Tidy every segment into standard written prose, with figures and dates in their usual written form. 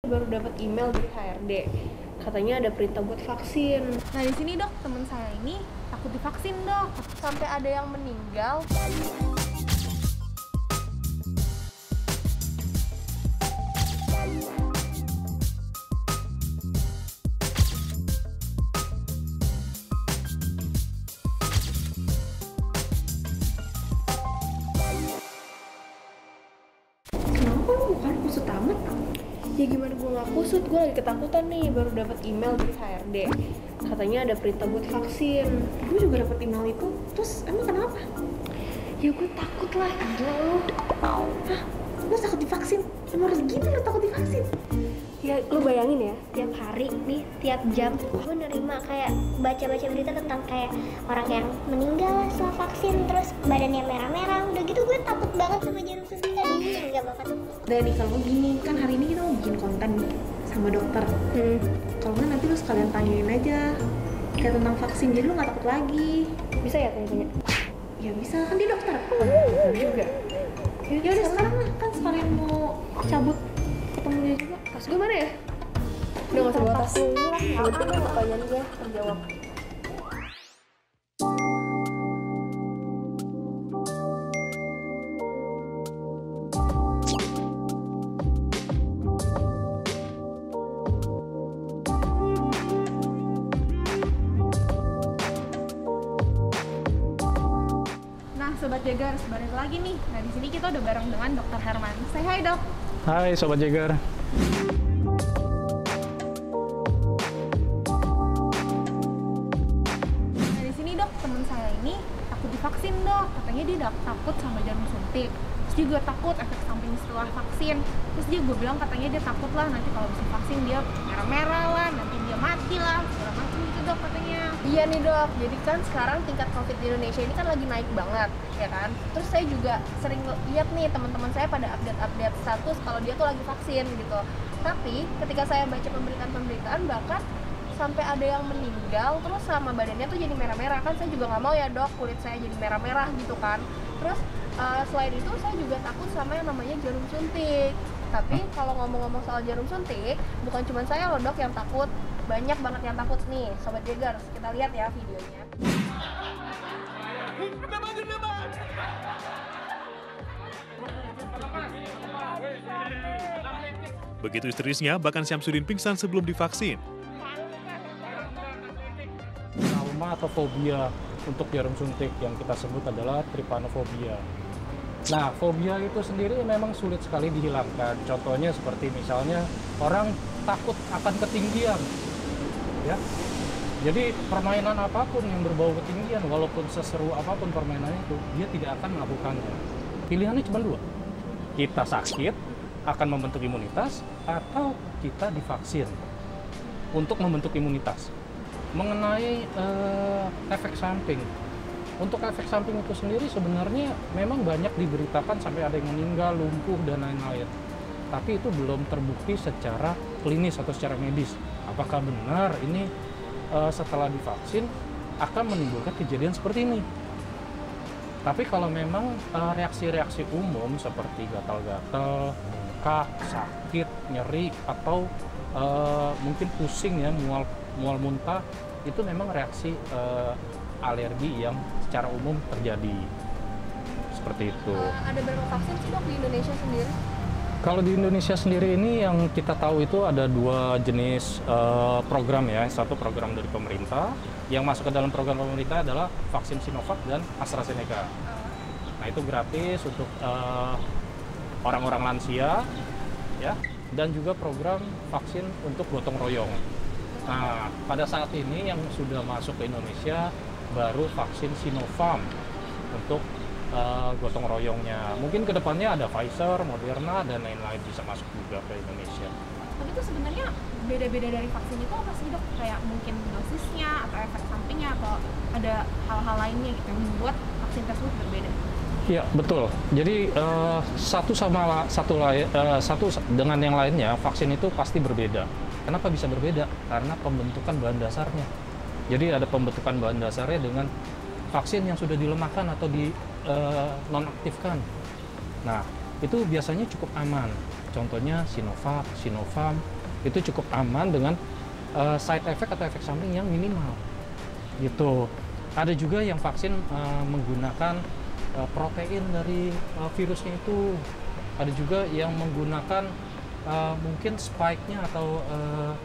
Baru dapat email dari HRD, katanya ada perintah buat vaksin. Nah di sini dok, teman saya ini takut divaksin dok, sampai ada yang meninggal. Kenapa lu mukanya kusut amat? Ya gimana gue gak kusut, gue lagi ketakutan nih. Baru dapat email dari HRD, katanya ada perintah buat vaksin. Gue juga dapat email itu, terus emang kenapa? Ya gue takut lah, gila lu. Hah? Lu takut divaksin? Emang harus gitu lu takut divaksin? Ya lu bayangin ya, tiap hari nih, tiap jam Gue nerima kayak baca-baca berita tentang kayak orang yang meninggal lah setelah vaksin, terus badannya merah-merah. Udah gitu gue takut banget sama jarum suntik tadi. Enggak banget. Dari kalau gini, kan hari ini kita mau bikin konten nih sama dokter. Kalau nggak nanti lu sekalian tanyain aja kayak tentang vaksin, jadi lu nggak takut lagi. Bisa ya tanya-tanya? Ya bisa, kan dia dokter. Bener juga. Ya udah sekarang lah, kan sekalian mau cabut ketemu dia juga. Tas gue mana ya? Udah gak usah bawa tas. Yang penting pertanyaan gue terjawab. Nah sobat Jagar, balik lagi nih. Nah di sini kita udah bareng dengan Dokter Herman. Say hi dok. Hai Sobat Jagar. Nah di sini dok, teman saya ini takut divaksin dok. Katanya dia takut sama jarum suntik. Terus juga takut efek samping setelah vaksin. Terus dia gue bilang katanya dia takut lah nanti kalau bisa vaksin dia merah-merah lah, nanti dia mati lah, segala macam gitu dok katanya. Iya nih dok, jadi kan sekarang tingkat COVID di Indonesia ini kan lagi naik banget, ya kan? Terus saya juga sering lihat nih teman-teman saya pada update-update status kalau dia tuh lagi vaksin gitu. Tapi ketika saya baca pemberitaan-pemberitaan bahkan sampai ada yang meninggal terus sama badannya tuh jadi merah-merah. Kan saya juga nggak mau ya dok kulit saya jadi merah-merah gitu kan. Terus selain itu saya juga takut sama yang namanya jarum suntik. Tapi kalau ngomong-ngomong soal jarum suntik, bukan cuma saya loh dok yang takut, banyak banget yang takut nih, Sobat Jagar. Kita lihat ya videonya. Begitu histerisnya, bahkan Syamsuddin pingsan sebelum divaksin. Trauma atau fobia untuk jarum suntik yang kita sebut adalah trypanofobia. Nah, fobia itu sendiri memang sulit sekali dihilangkan. Contohnya seperti misalnya orang takut akan ketinggian. Ya. Jadi permainan apapun yang berbau ketinggian, walaupun seseru apapun permainannya itu, dia tidak akan melakukannya. Pilihannya cuma dua. Kita sakit, akan membentuk imunitas, atau kita divaksin untuk membentuk imunitas. Mengenai efek samping, untuk efek samping itu sendiri sebenarnya memang banyak diberitakan sampai ada yang meninggal, lumpuh, dan lain-lain. Tapi itu belum terbukti secara klinis atau secara medis. Apakah benar ini setelah divaksin akan menimbulkan kejadian seperti ini? Tapi kalau memang reaksi-reaksi umum seperti gatal-gatal, bengkak, sakit, nyeri, atau mungkin pusing ya, mual muntah, itu memang reaksi alergi yang secara umum terjadi seperti itu. Ada berapa vaksin sih dok di Indonesia sendiri? Kalau di Indonesia sendiri ini yang kita tahu itu ada dua jenis program ya. Satu program dari pemerintah, yang masuk ke dalam program pemerintah adalah vaksin Sinovac dan AstraZeneca. Nah itu gratis untuk orang-orang lansia, ya, dan juga program vaksin untuk gotong royong. Nah pada saat ini yang sudah masuk ke Indonesia baru vaksin Sinovac untuk gotong royongnya. Mungkin kedepannya ada Pfizer, Moderna, dan lain-lain bisa masuk juga ke Indonesia. Tapi itu sebenarnya beda-beda dari vaksin itu apa sih dok? Kayak mungkin dosisnya atau efek sampingnya atau ada hal-hal lainnya gitu yang membuat vaksin tersebut berbeda? Iya betul. Jadi satu dengan yang lainnya vaksin itu pasti berbeda. Kenapa bisa berbeda? Karena pembentukan bahan dasarnya. Jadi ada pembentukan bahan dasarnya dengan vaksin yang sudah dilemahkan atau di nonaktifkan. Nah itu biasanya cukup aman. contohnya Sinovac, Sinovac itu cukup aman dengan side effect atau efek samping yang minimal gitu. Ada juga yang vaksin menggunakan protein dari virusnya itu. Ada juga yang menggunakan mungkin spike-nya atau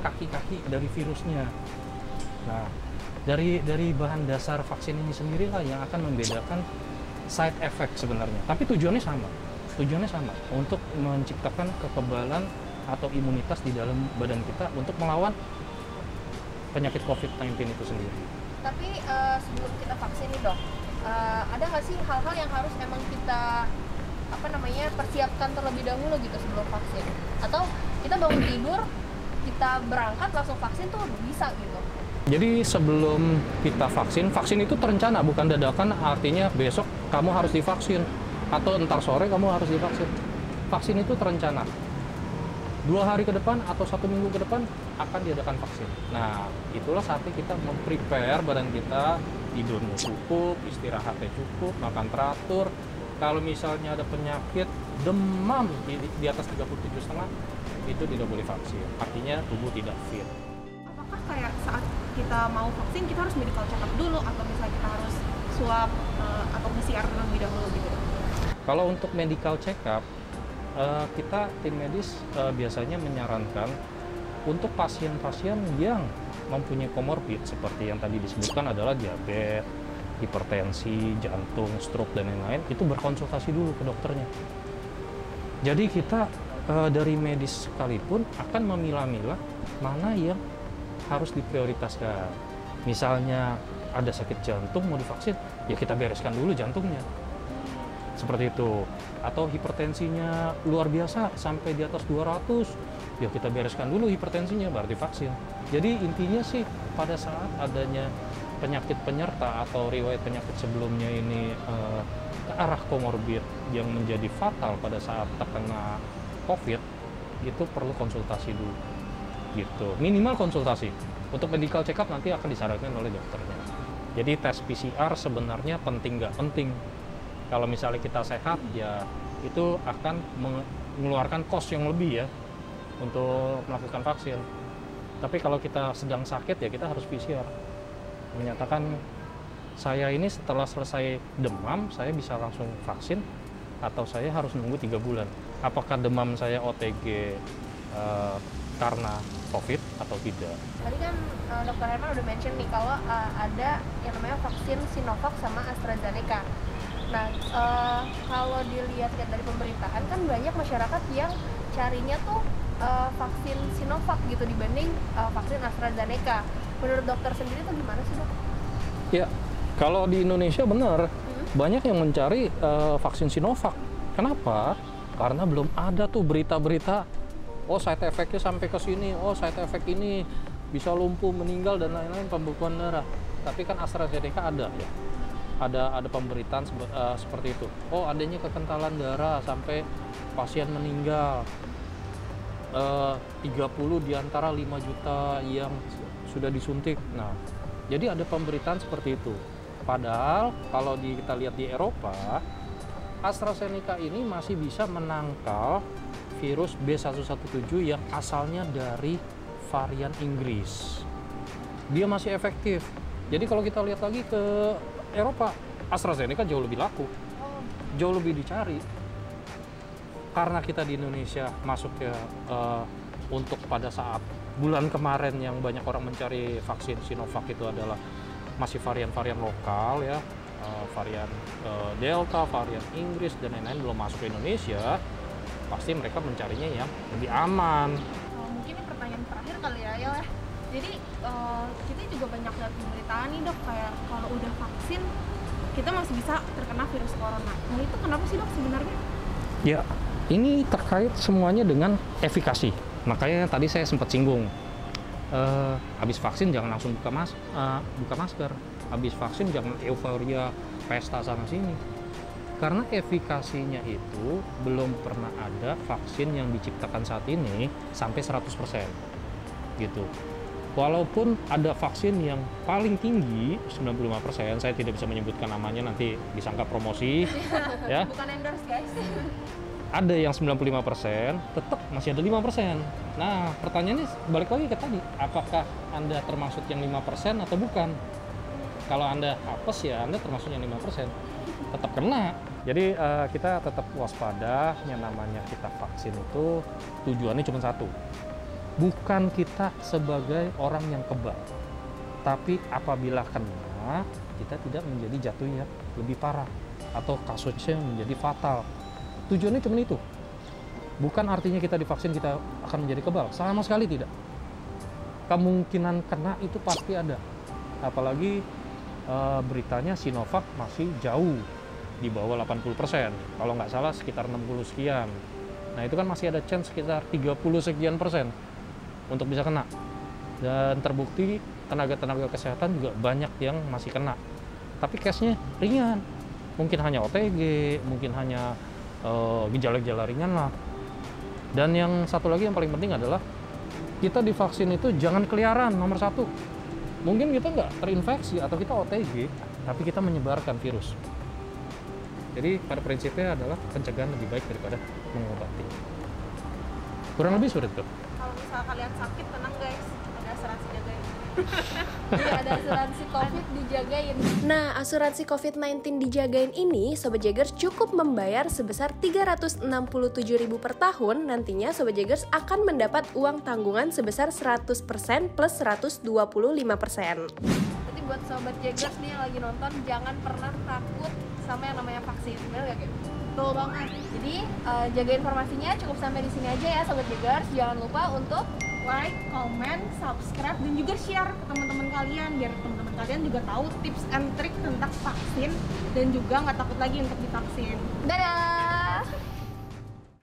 kaki-kaki dari virusnya. Nah, dari bahan dasar vaksin ini sendirilah yang akan membedakan side effect sebenarnya. Tapi tujuannya sama. Tujuannya sama untuk menciptakan kekebalan atau imunitas di dalam badan kita untuk melawan penyakit COVID-19 itu sendiri. Tapi sebelum kita vaksin nih dok, ada nggak sih hal-hal yang harus emang kita persiapkan terlebih dahulu gitu sebelum vaksin? Atau kita bangun tidur, kita berangkat langsung vaksin tuh bisa gitu? Jadi sebelum kita vaksin itu terencana, bukan dadakan, artinya besok kamu harus divaksin atau entar sore kamu harus divaksin. Vaksin itu terencana. 2 hari ke depan atau 1 minggu ke depan akan diadakan vaksin. Nah, itulah saatnya kita memprepare badan kita, tidurnya cukup, istirahatnya cukup, makan teratur. Kalau misalnya ada penyakit demam di atas 37,5, itu tidak boleh vaksin. Artinya tubuh tidak fit. Apakah kayak saat kita mau vaksin kita harus medical check up dulu atau misalnya kita harus swab atau PCR terlebih dahulu gitu? Kalau untuk medical check up, kita tim medis biasanya menyarankan untuk pasien-pasien yang mempunyai komorbid seperti yang tadi disebutkan adalah diabetes, hipertensi, jantung, stroke, dan lain-lain, itu berkonsultasi dulu ke dokternya. Jadi kita dari medis sekalipun akan memilah-milah mana yang harus diprioritaskan. Misalnya ada sakit jantung mau divaksin, ya kita bereskan dulu jantungnya. Seperti itu. Atau hipertensinya luar biasa sampai di atas 200, ya kita bereskan dulu hipertensinya baru divaksin. Jadi intinya sih pada saat adanya penyakit penyerta atau riwayat penyakit sebelumnya ini ke arah komorbid yang menjadi fatal pada saat terkena COVID, itu perlu konsultasi dulu. Gitu. Minimal konsultasi. Untuk medical check up nanti akan disarankan oleh dokternya. Jadi tes PCR sebenarnya penting nggak penting. Kalau misalnya kita sehat, ya itu akan mengeluarkan cost yang lebih ya untuk melakukan vaksin. Tapi kalau kita sedang sakit, ya kita harus PCR. Menyatakan saya ini setelah selesai demam, saya bisa langsung vaksin atau saya harus nunggu 3 bulan. Apakah demam saya OTG karena COVID atau tidak? Tadi kan Dr. Herman udah mention nih kalau ada yang namanya vaksin Sinovac sama AstraZeneca. Nah, kalau dilihat dari pemberitaan kan banyak masyarakat yang carinya tuh vaksin Sinovac gitu dibanding vaksin AstraZeneca. Menurut dokter sendiri tuh gimana sih dok? Ya, kalau di Indonesia benar banyak yang mencari vaksin Sinovac. Kenapa? Karena belum ada tuh berita-berita, oh side effect-nya sampai ke sini, oh side effect ini bisa lumpuh, meninggal dan lain-lain, pembekuan darah. Tapi kan AstraZeneca ada ya. Ada pemberitaan seperti itu. Oh, adanya kekentalan darah sampai pasien meninggal. 30 di antara 5 juta yang sudah disuntik. Nah, jadi ada pemberitaan seperti itu. Padahal kalau kita lihat di Eropa, AstraZeneca ini masih bisa menangkal virus B117 yang asalnya dari varian Inggris. Dia masih efektif. Jadi kalau kita lihat lagi ke Eropa, AstraZeneca jauh lebih laku, jauh lebih dicari. Karena kita di Indonesia masuk ke untuk pada saat bulan kemarin yang banyak orang mencari vaksin Sinovac itu adalah masih varian-varian lokal ya, varian Delta, varian Inggris dan lain-lain belum masuk ke Indonesia, pasti mereka mencarinya yang lebih aman. Mungkin ini pertanyaan terakhir kali ya, ya. Jadi kita juga banyak lihat pemberitaan nih dok, kayak kalau udah vaksin kita masih bisa terkena virus corona. Nah itu kenapa sih dok sebenarnya? Ya, ini terkait semuanya dengan efikasi. Makanya tadi saya sempat singgung, habis vaksin jangan langsung buka masker. Habis vaksin jangan euforia pesta sana sini. Karena efikasinya itu belum pernah ada vaksin yang diciptakan saat ini sampai 100% gitu. Walaupun ada vaksin yang paling tinggi 95%, saya tidak bisa menyebutkan namanya, nanti disangka promosi ya. Bukan endorse guys. ada yang 95%, tetap masih ada 5%. Nah, pertanyaannya balik lagi ke tadi, apakah Anda termasuk yang 5% atau bukan? Kalau Anda apes ya Anda termasuk yang 5%, tetap kena. Jadi kita tetap waspada, yang namanya kita vaksin itu tujuannya cuma satu. Bukan kita sebagai orang yang kebal, tapi apabila kena, kita tidak menjadi jatuhnya lebih parah atau kasusnya menjadi fatal. Tujuannya cuma itu. Bukan artinya kita divaksin kita akan menjadi kebal, sama sekali tidak. Kemungkinan kena itu pasti ada. Apalagi beritanya Sinovac masih jauh di bawah 80%. Kalau nggak salah sekitar 60 sekian. Nah itu kan masih ada chance sekitar 30 sekian persen untuk bisa kena. Dan terbukti tenaga-tenaga kesehatan juga banyak yang masih kena. Tapi case-nya ringan. Mungkin hanya OTG, mungkin hanya gejala-gejala ringan lah. Dan yang satu lagi yang paling penting adalah kita divaksin itu jangan keliaran, nomor satu. Mungkin kita nggak terinfeksi atau kita OTG, tapi kita menyebarkan virus. Jadi pada prinsipnya adalah pencegahan lebih baik daripada mengobati. Kurang lebih seperti itu. Kalau misalnya kalian sakit, tenang guys, ada asuransi jagain. Iya, ada asuransi COVID dijagain. Nah, asuransi COVID-19 dijagain ini, Sobat Jaggers cukup membayar sebesar Rp367.000 per tahun. Nantinya Sobat Jaggers akan mendapat uang tanggungan sebesar 100% plus 125%. Berarti buat Sobat Jaggers nih yang lagi nonton, jangan pernah takut sama yang namanya vaksin. Bener gak, Kim? Betul banget. Jadi, jaga informasinya cukup sampai di sini aja ya Sobat Jaggers. Jangan lupa untuk Like, comment, subscribe, dan juga share ke teman-teman kalian biar teman-teman kalian juga tahu tips and trik tentang vaksin dan juga nggak takut lagi untuk divaksin. dadah!